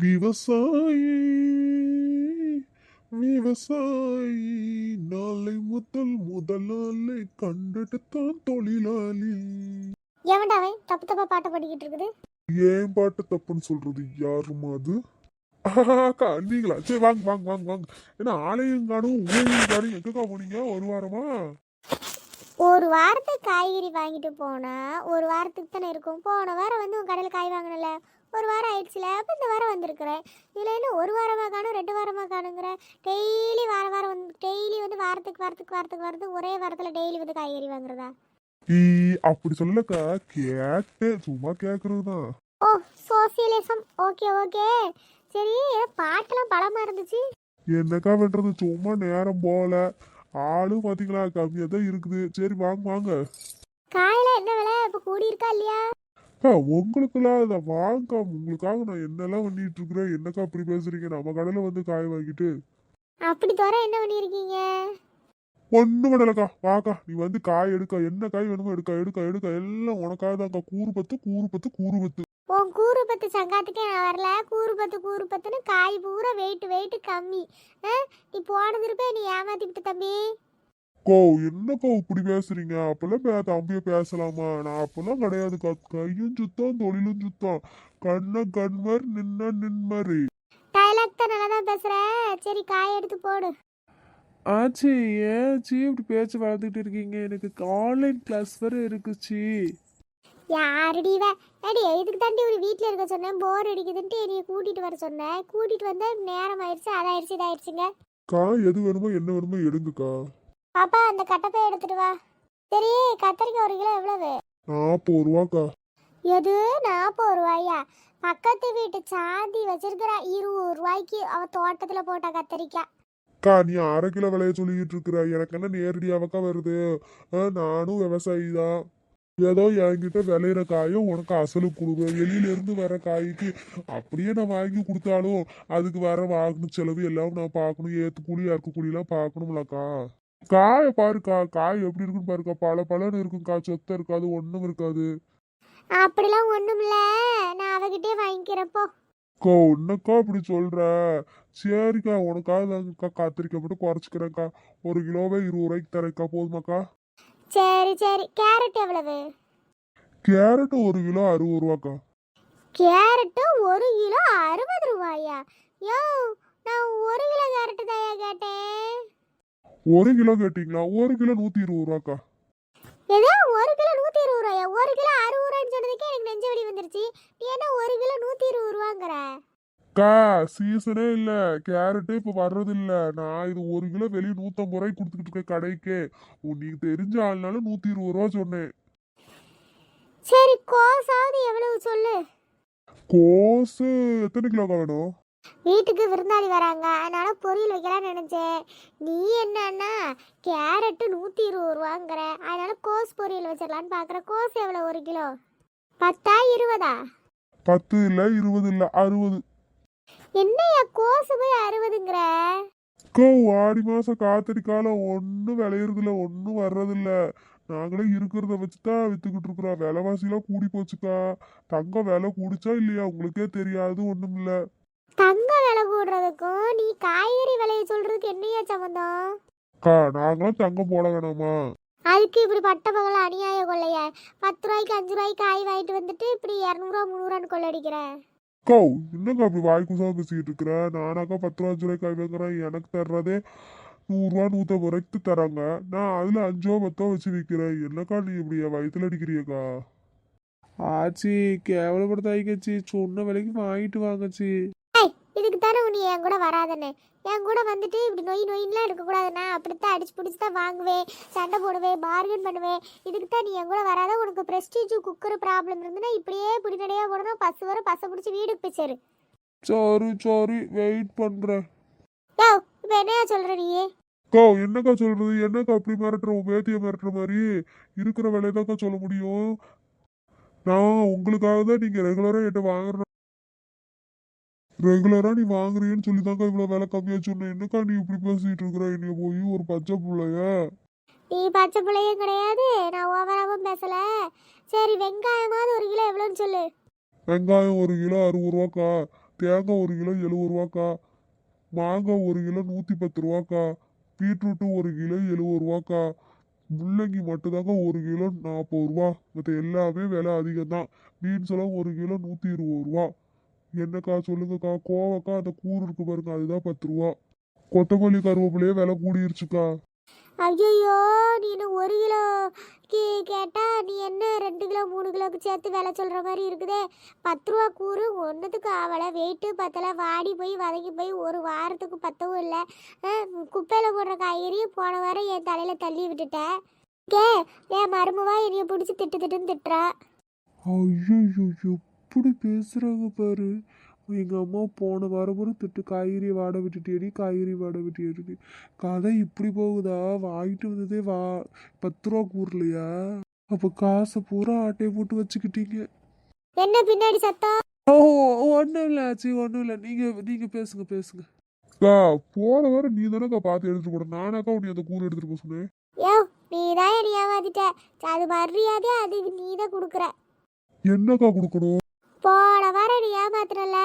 விவசாயி விவசாயி நாளை முதலாளை கண்டெடுத்தான் தொழிலாளி. எவன்டா அவன் தப்பு தப்பா பாட்டை படிக்கிட்டு இருக்குது? ஏன் பாட்டு தப்புன்னு சொல்றது யாருமா அது? அக்கா நீங்களா? சரி வாங்க வாங்க வாங்க வாங்க. ஏன்னா ஆலயம் காணும் ஊழையும் காணும் எங்கக்கா போனீங்க ஒரு வாரமா? ஒரு வாரத்துக்கு காய்கறி வாங்கிட்டு போனா ஒரு வாரத்துக்கு தானே இருக்கும். போன வாரம் வந்து உன் கடையில் காய் வாங்கினல, ஒரு வாரம் ஆயிடுச்சுல. அப்போ இந்த வாரம் வந்திருக்கிறேன். இதில் என்ன ஒரு வாரமாக காணும் 2 வாரமாக காணுங்கிற? டெய்லி வாரம் வந்து டெய்லி வந்து வாரத்துக்கு ஒரே வாரத்தில் டெய்லி வந்து காய்கறி வாங்குறதா? அப்படி சொல்லலக்கா, கேட்டேன், சும்மா கேக்குறதுதான். ஓ, சோசியலிசம். Okay okay. சரி, பாட்டெல்லாம் பலமாக இருந்துச்சு. என்னக்கா பண்றது, சும்மா நேரம் போல. ஆளும் பாத்தீங்களா கம்மியா தான் இருக்குது. சரி வாங்க வாங்க. காயில என்ன விலை இப்போ கூடி இருக்கா இல்லையா? உங்களுக்குலாம் இதை வாங்க, உங்களுக்காக நான் என்னெல்லாம் பண்ணிட்டு இருக்கிறேன். என்னக்கா அப்படி பேசுறீங்க? நம்ம கடையில வந்து காய் வாங்கிட்டு அப்படி தோற என்ன பண்ணியிருக்கீங்க? ஒண்ணும் பண்ணலக்கா. வாக்கா, நீ வந்து காய் எடுக்க, என்ன காய் வேணுமோ எடுக்க எடுக்க எடுக்க, எல்லாம் உனக்காக தான்க்கா. கூறு பத்து கூறு பத்து கூறு பத்து. உன் கூறு பத்து சங்காத்துக்கே நான் வரல. கூறு பத்துன்னு காய் பூரா வெயிட் கம்மி. நீ போனது இருப்பே, நீ ஏமாத்திவிட்டு தம்பி. கோ என்னக்கா இப்படி பேசுறீங்க? அப்பெல்லாம் தம்பிய பேசலாமா? நான் அப்பெல்லாம் கிடையாதுக்கா. கையும் சுத்தம் தொழிலும் சுத்தம். கண்ண கண்மர் நின்ன நின்மரு. டைலாக் தான் நல்லா தான் பேசுற. சரி, காய் எடுத்து போடு. ஆச்சி, ஏச்சி இப்படி பேச்சு வளர்த்துக்கிட்டு இருக்கீங்க? எனக்கு ஆன்லைன் கிளாஸ் வேற இருக்குச்சி. யாருடி இவ? அடி இதுக்கு தாண்டி ஒரு வீட்டில் இருக்க சொன்னேன். போர் அடிக்குதுன்ட்டு என்னைய கூட்டிட்டு வர சொன்னேன். கூட்டிட்டு வந்தா நேரம் ஆயிடுச்சு. அதாயிடுச்சு இதாயிடுச்சுங்க. காய் எது வேணுமோ என்ன வேணுமோ எடுங்கக்கா. பாப்பா, அந்த கட்டப்பை எடுத்துட்டு வா. சரி, கத்தரிக்காய் 1 கிலோ எவ்வளவு? 40 ரூபாக்கா. எது 40 ரூபாயா? பக்கத்து வீட்டு சாந்தி வச்சிருக்கிறா 20 ரூபாய்க்கு. அவ தோட்டத்துல போட்ட கத்தரிக்காய். அக்கா, நீ 1/2 கிலோ விலைய சொல்லிட்டு இருக்கிற. எனக்கு என்ன நேரடியாவக்கா வருது? நானும் விவசாயி தான். ஏதோ என்கிட்ட விளையிற காயும் உனக்கு அசலு கொடுவேன். வெளியில இருந்து வர காய்க்கு அப்படியே நான் வாங்கி கொடுத்தாலும் அதுக்கு வர வாகன செலவு எல்லாம் நான் பார்க்கணும். ஏத்து கூலி இறக்கு கூலியெல்லாம் பார்க்கணும்லக்கா. காயை பாருக்கா, காய் எப்படி இருக்குன்னு பாருக்கா. பல பலன்னு இருக்குக்கா. சொத்தை இருக்காது, ஒன்றும் இருக்காது. அப்படிலாம் ஒண்ணும் இல்ல, நான் அவகிட்டே வாங்கிக்கிறப்போ. அக்கா என்னக்கா இப்படி சொல்ற? சரிக்கா, உனக்காக தாங்கக்கா கத்திரிக்காய் மட்டும் குறைச்சிக்கிறேன்க்கா. 1 கிலோவே 20 ரூபாய்க்கு தரேன்க்கா. போதுமாக்கா? சரி சரி. கேரட் எவ்வளவு? Carrot 1 kilo 60 ரூபாக்கா. கேரட்டு 1 கிலோ 60 ரூபாயா? யோ, நான் 1 கிலோ கேரட் தாயா கேட்டேன். 1 கிலோ கேட்டீங்களா? 1 கிலோ 120 ரூபாக்கா. ஏதோ 1 கிலோ 120 ரூபாயா? 1 கிலோ 60 ரூபான்னு சொன்னதுக்கே எனக்கு நெஞ்சு வலி வந்துருச்சு. நீ என்ன 1 கிலோ 120 ரூபாங்கிற? அக்கா, சீசனே இல்ல, கேரட்டே இப்ப வர்றது இல்ல. நான் இது 1 கிலோ வெளியே 150 ரூபாய்க்கு கொடுத்துக்கிட்டு இருக்கேன் கடைக்கு. நீ தெரிஞ்ச ஆள்னால 120 ரூபா சொன்னேன். சரி, கோஸாவது எவ்வளவு சொல்லு. கோசு எத்தனை கிலோக்கா வேணும்? வீட்டுக்கு விருந்தாளி வராங்க, அதனால பொரியல் வைக்கலாம்னு நினைச்சேன். நீ என்னன்னா கேரட்டு 120 ரூபாங்கிற, அதனால கோஸ் பொரியல் வச்சிடலான்னு பாக்குற. கோஸ் எவ்வளவு 1 கிலோ? 10 20? 10 இல்ல 20 இல்ல 60. என்னையா கோஸ் போய் 60ங்கிற? அக்கா, ஆடி மாசம் காத்தடிக்கால ஒன்னும் விளையறதில்ல, ஒன்னும் வர்றதில்ல. நாங்களே இருக்கிறத வச்சுதான் வித்துக்கிட்டு இருக்கிறோம். விலைவாசிலாம் கூடி போச்சுக்கா. தங்கம் விலை கூடிச்சா இல்லையா உங்களுக்கே தெரியாது. ஒண்ணும் இல்ல. தங்க விலை கூடுறதுக்கும் நீ காய்கறி விலையை சொல்றதுக்கு என்னையா சம்மந்தம்? அக்கா, நாங்களும் தங்கம் போட வேணாமா? அதுக்கு இப்படி பட்ட பகல அநியாய கொள்ளைய 10 ரூபாய்க்கு 5 ரூபாய்க்கு காய் வாங்கிட்டு வந்துட்டு இப்படி 200 300 கொள்ளடிக்கிற. அக்கா, என்னக்கா அப்படி வாய்க்குசா பேசிக்கிட்டு இருக்கிற? நானாக்கா 10 ரூபா 5 ரூபாய்க்கு காய் வாங்குறேன். எனக்கு தர்றதே 100 ரூபா 150 ரூபாய்க்கு தராங்க. நான் அதுல 5 10 வச்சு விற்கிறேன். என்னக்கா நீ இப்படி என் வயிற்றுல அடிக்கிறியக்கா? ஆச்சி, கேவலப்படுத்தாய்க்கச்சி. சொன்ன விலைக்கு வாங்கிட்டு வாங்கச்சி. இதுக்கு தானே நீ என் கூட வராதன்னு. என் கூட வந்துட்டு இப்படி நொயின்லாம் எடுக்கக்கூடாது. நான் அப்படித்தான் அடிச்சு பிடிச்சி தான் வாங்குவேன், சண்டை போடுவேன், பார்கன் பண்ணுவேன். இதுக்கு தான் நீ என் கூட வராத. உனக்கு ப்ரெஸ்டீஜ் குக்கர் ப்ராப்ளம் இருந்துன்னா இப்படியே பிடிநடையா போடணும். பசு வர பசை பிடிச்சி வீடுக்கு போய் சாரி சாரி, வெயிட் பண்றேன். யோ, இப்போ என்னையா சொல்ற நீ? அக்கா, என்னக்கா சொல்றது? என்னக்கா அப்படி மிரட்டுற? உன் பேத்திய மிரட்டுற மாதிரி இருக்கிற விலையதாக்கா சொல்ல முடியும். நான் உங்களுக்காக தான் நீங்க ரெகுலரா என்கிட்ட வாங்குற. ரெகுலரா நீ வாங்குறீன்னு சொல்லி தாக்கா இவ்வளவு விலை கம்மியா சொன்னேன். என்னக்கா நீ இப்படி பேசிட்டு இருக்கிற? என்னைய போய் ஒரு பச்சை பிள்ளைய. நீ பச்சை பிள்ளையும் கிடையாது, நான் ஓவராகவும் பேசல. சரி, வெங்காயமாவது 1 கிலோ எவ்வளோன்னு சொல்லு. வெங்காயம் 1 கிலோ 60 ரூபாக்கா. தேங்காய் 1 கிலோ 70 ரூபாக்கா. மாங்காய் 1 கிலோ 110 ரூபாக்கா. பீட்ரூட்டு 1 கிலோ 70 ரூபாக்கா. முள்ளங்கி மட்டும்தாங்க 1 கிலோ 40 ரூபா. மற்ற எல்லாமே விலை அதிகம்தான். பீன்ஸ் எல்லாம் 1 கிலோ 120 ரூபா. என்னக்கா சொல்லுங்கக்கா. கோவக்காய் அந்த கூறு இருக்கு பாருங்க, அதுதான் 10 ரூபா. கொத்தமல்லி கருவேப்பிலையே விலை கூடிருச்சுக்கா. ஐயோ, நீ என்ன 1 கிலோக்கு கேட்டா நீ என்ன 2 கிலோ 3 கிலோக்கு சேர்த்து விலை சொல்ற மாதிரி இருக்குதே. 10 ரூபா கூறு ஒன்றுத்துக்கு ஆவலை. வெயிட்டு பத்தல, வாடி போய் வதங்கி போய் ஒரு வாரத்துக்கு பத்தவும் இல்லை. குப்பையில் போடுற காய்கறி போன வாரம் என் தலையில தள்ளி விட்டுட்டேன். கே, என் மருமவா என்னைய பிடிச்சி திட்டுன்னு திட்டுறா. ஐயோ, எப்படி பேசுறாங்க பாரு. எங்க அம்மா போன வாரம் திட்டு, காய்கறி வாட விட்டுட்டேடி, காய்கறி வாட விட்டுடி. கதை இப்படி போகுதா? வாங்கிட்டு வந்ததே 10 ரூபா கூறலையா? அப்ப காசை பூரா ஆட்டையை போட்டு வச்சுக்கிட்டீங்க. என்ன பின்னாடி சத்தம்? ஓ, ஒன்றும் இல்லை ஆச்சு, ஒன்றும் இல்லை. நீங்க பேசுங்க. அக்கா, போன வாரம் நீ தானேக்கா பார்த்து எடுத்துட்டு போட. நானாக்கா உன்னை அந்த கூறு எடுத்துட்டு போக சொன்னேன். யோ, நீ தான் என்னை ஏமாத்திட்ட. அது மரியாதை, அது நீ தான் கொடுக்குற. என்னக்கா கொடுக்கணும்? போன வாரம் நீ ஏமாத்துறல,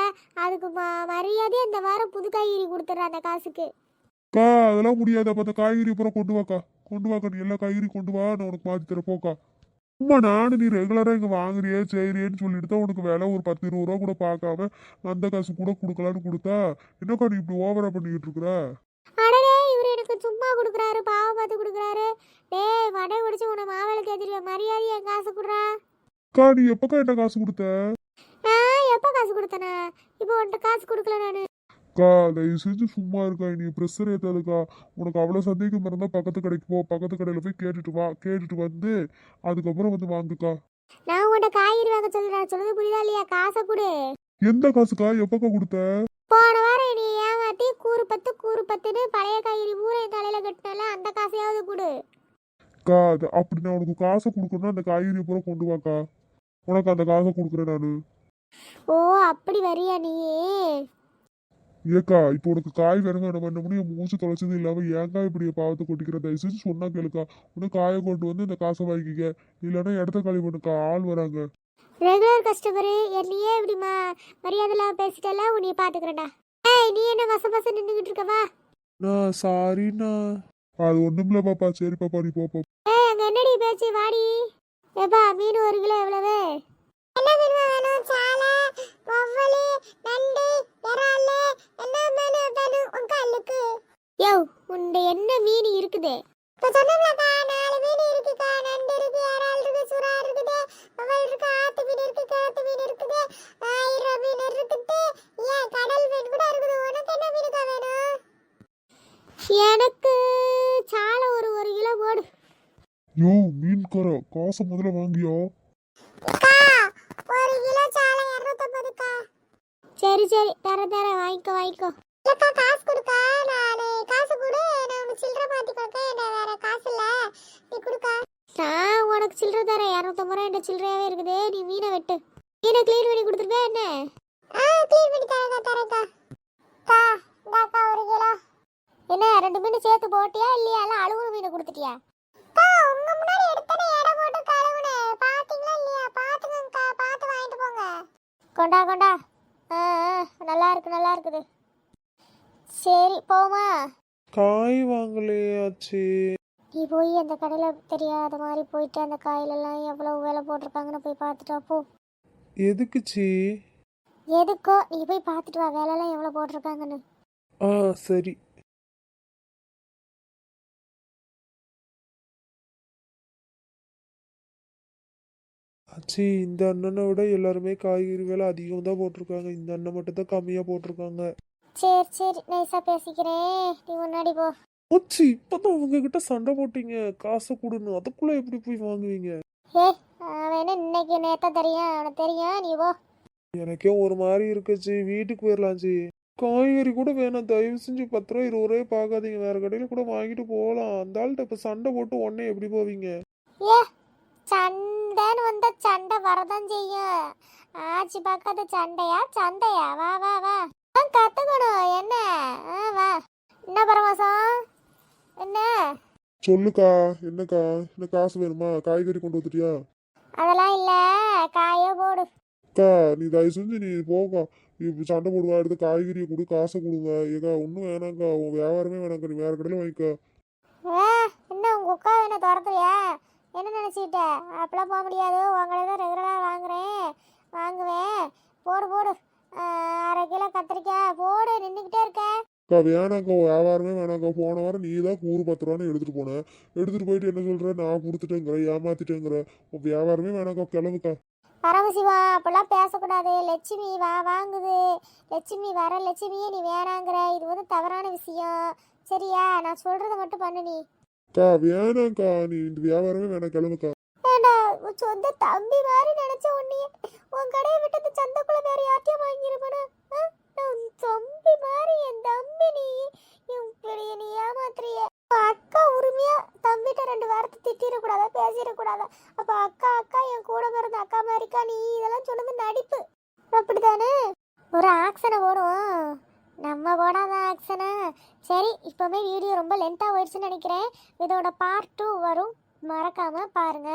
அதுக்கு மரியாதை இந்த வாரம் புது காய்கறி கொடுத்துட்ற அந்த காசுக்கு. அக்கா, அதெல்லாம் முடியாது. அப்ப அந்த காய்கறி அப்புறம் கொண்டு வாக்கா. நீ எல்லா காய்கறி கொண்டு வா, நான் உனக்கு மாத்தி தர போக்கா. சும்மா நானும் நீ ரெகுலரா இங்க வாங்குறியே செய்யறியேன்னு சொல்லிட்டு தான் உனக்கு விலை ஒரு 10-20 ரூபா கூட பார்க்காம அந்த காசு கூட கொடுக்கலான்னு கொடுத்தா, என்னக்கா நீ இப்படி ஓவரா பண்ணிக்கிட்டு இருக்கிற? அடடே, இவர் எனக்கு சும்மா கொடுக்குறாரு, பாவம் பார்த்து கொடுக்குறாரு. டேய், வடை உடிச்சு உன்னை மாவளுக்கு எதிரிய மரியாதை என் காசு கொடுறா. அக்கா, நீ எப்பக்கா என்ன காசு கொடுத்த? எப்போ காசு கொடுத்தனா? இப்போ உன்கிட்ட காசு கொடுக்கல நானு. அக்கா, தயவு செஞ்சு சும்மா இருக்கா. நீ ப்ரெஷர் ஏத்தாதுக்கா. உனக்கு அவ்வளவு சந்தேகம் இருந்தா பக்கத்து கடைக்கு போ. பக்கத்து கடையில போய் கேட்டுட்டு வா. கேட்டுட்டு வந்து அதுக்கப்புறம் வந்து வாங்குக்கா. நான் உன்கிட்ட காய்கறி வாங்க சொல்றேன், சொல்லுது புரியுதா இல்லையா? காசை கொடு. எந்த காசுக்கா? எப்பக்கா கொடுத்த? போன வாரம் நீ ஏமாத்தி கூறு 10 பழைய காய்கறி பூரா என் தலையில கட்டினால அந்த காசையாவது கொடு. அக்கா, அப்படி நான் உனக்கு காசை கொடுக்கணும்னா அந்த காய்கறி பூரா கொண்டு வாக்கா. உனக்கு அந்த காசை கொடுக்குறேன் நானு. ஓ, அப்படி வரியா நீ? ஏக்கா, இப்போ உனக்கு காய் வேணுமா என்ன பண்ண முடியும்? மூச்சு தொலைச்சது இல்லாம ஏங்கா இப்படி பாவத்தை கொட்டிக்கிற? தயவு செஞ்சு சொன்னா கேளுக்கா. உனக்கு காயை கொண்டு வந்து இந்த காசை வாங்கிக்க. இல்லைன்னா இடத்த காலி பண்ணுக்கா, ஆள் வராங்க. ரெகுலர் கஸ்டமரு என்னையே இப்படி மரியாதை இல்லாம பேசிட்டல, உன்னைய பாத்துக்கிறேன்டா. ஏய், நீ என்ன வச நின்றுகிட்டு இருக்கவா? நான் சாரிண்ணா. அது ஒண்ணுமில்ல பாப்பா. சரி பாப்பா, நீ போப்பா. ஏய், அங்க என்னடி பேச்சு? வாடி. ஏப்பா, மீன் 1 கிலோ எவ்வளவு? என்ன மீன் வேணும்? சாலை, வவ்வலு, நண்டு, இறால், என்ன மீன் வேணும் உங்களுக்கு? யோ, உன்ட என்ன மீன் இருக்குது? இப்ப சொன்னோம்லக்கா, 4 மீன் இருக்குக்கா. நண்டு இருக்கு, இறால் இருக்கு, சுறா இருக்குது, வவ்வல் இருக்கு, ஆத்து மீன் இருக்கு, கிழத்து மீன் இருக்குது, 1000 மீன் இருக்குது, ஏன் கடல் மீன் கூட இருக்குது. உனக்கு என்ன மீனுக்கா வேணும்? எனக்கு சாலை ஒரு 1 கிலோ போடு. யோ, மீன்கார, காசை முதல்ல வாங்கியா? 1 கிலோ சாலை 250க்கா. சரி தர வாங்கிக்கோ. இல்லக்கா, காசு கொடுக்கா. நானே காசு கொடு, நான் உனக்கு சில்லறை மாத்தி கொடுக்க. என்ன வேற காசு இல்ல, நீ கொடுக்கா. நான் உனக்கு சில்லறை தரேன். 250 ரூபா என் சில்லறையாவே இருக்குது. நீ மீனை வெட்டு. மீனை க்ளீன் பண்ணி கொடுத்துருவேன் என்ன? க்ளீன் பண்ணி தரேன்க்கா. இந்தாக்கா 1 கிலோ. என்ன 2 மீன் சேர்த்து போட்டியா இல்லையா? இல்ல அழுகுற மீனை கொடுத்துட்டியா? உங்க முன்னாடி எடுத்தனே எடை போட்டு கழுவுனே. பாத்தீங்களா இல்லையா? பாத்துங்கக்கா, பாத்து வாங்கிட்டு போங்க. கொண்டா. நல்லா இருக்குது. சரி, போமா. காய் வாங்கலையாச்சு. நீ போய் அந்த கடையில தெரியாத மாதிரி போயிட்டு அந்த காயிலெல்லாம் எவ்வளவு விலை போட்டிருக்காங்கன்னு போய் பார்த்துட்டு வா போ. எதுக்குச்சி? எதுக்கோ, நீ போய் பார்த்துட்டு வா விலைலாம் எவ்வளவு போட்டிருக்காங்கன்னு. சரி. ஆச்சி, இந்த அண்ணனை விட எல்லாருமே காய்கறி விலை அதிகம் தான் போட்டிருக்காங்க. இந்த அண்ணன் மட்டும் தான் கம்மியாக போட்டிருக்காங்க. சரி, நைஸா பேசிக்கிறேன். நீ முன்னாடி போ. ஆச்சி, இப்பதான் உங்ககிட்ட சண்டை போட்டீங்க, காசை கொடுன்னு. அதுக்குள்ள எப்படி போய் வாங்குவீங்க? அவன் என்ன இன்னைக்கு நேத்தா தெரியும், அவனுக்கு தெரியும். நீ போ. எனக்கே ஒரு மாதிரி இருக்குச்சு. வீட்டுக்கு போயிடலாம்ச்சி. காய்கறி கூட வேணாம், தயவு செஞ்சு 10 ரூபா 20 ரூபாய் பார்க்காதீங்க. வேற கடையில கூட வாங்கிட்டு போகலாம். அந்த ஆள்கிட்ட இப்ப சண்டை போட்டு உடனே எப்படி போவீங்க? சண்டைன்னு வந்தா சண்டை வரதான் செய்யும். ஆச்சு பார்க்காத சண்டையா? வா கத்துக்கணும். என்ன வா. என்ன பரமாசம்? என்ன சொல்லுக்கா. என்னக்கா, என்ன காசு வேணுமா? காய்கறி கொண்டு வந்துட்டியா? அதெல்லாம் இல்ல, காயோ போடு. அக்கா, நீ தயவு செஞ்சு நீ போக்கா. இப்போ சண்டை போடுவா, எடுத்து காய்கறியை கொடு, காசை கொடுங்க. ஏக்கா ஒன்றும் வேணாங்க்கா, உன் வியாபாரமே வேணாங்க்கா, நீ வேற கடையில் வாங்கிக்கோ. ஏ என்ன உங்கள் அக்கா என்ன துரத்துறியா? என்ன நினச்சிக்கிட்ட? அப்பெல்லாம் போக முடியாது, உன் கடையில் தான் ரெகுலராக வாங்குவேன். போடு போடு. 1/2 கிலோ கத்திரிக்காய் போடு, நின்றுக்கிட்டே இருக்க. அக்கா வேணாங்க்கா, உன் வியாபாரமே வேணாங்க்கா. போன வாரம் நீ தான் கூறு 10 ரூபான்னு எடுத்துகிட்டு போனேன். எடுத்துகிட்டு போயிட்டு என்ன சொல்கிற, நான் கொடுத்துட்டேங்கிற, ஏமாத்திட்டேங்கிற. உன் வியாபாரமே வேணாங்க்கா, கிளம்புக்கா. பரமசிவா அப்பெல்லாம் பேசக்கூடாது. லட்சுமி வாங்குது. லட்சுமி வர லட்சுமியே நீ வேணாங்கிற. இது வந்து தவறான விஷயம். சரியா? நான் சொல்கிறத மட்டும் பண்ணு நீ. அக்கா வேணாங்க்கா, நீ இந்த வியாபாரமே வேணாம், கிளம்புக்கா. ஏண்டா உன் சொந்த தம்பி மாதிரி நினச்ச உன்னையே உன் கடையை விட்டு சந்தைக்குள்ள வேற யார்ட்டையும் வாங்கிருப்பானா? உன் தம்பி மாதிரி என் தம்பி நீ. இப்படி நீ ஏமாத்துறிய. அக்கா உரிமையா தம்பிட்ட 2 வாரத்தை திட்டிடக்கூடாதா, பேசிடக்கூடாதா? அப்ப அக்கா அக்கா என் கூட பிறந்த அக்கா மாதிரிக்கா நீ? இதெல்லாம் சொன்னது நடிப்பு, அப்படித்தானே? ஒரு ஆக்ஷனை போடுவோம். நம்ம போடாத ஆக்ஷனா? சரி, இப்போவே வீடியோ ரொம்ப லென்த்தாக போயிடுச்சுன்னு நினைக்கிறேன். இதோட பார்ட் 2 வரும், மறக்காம பாருங்க.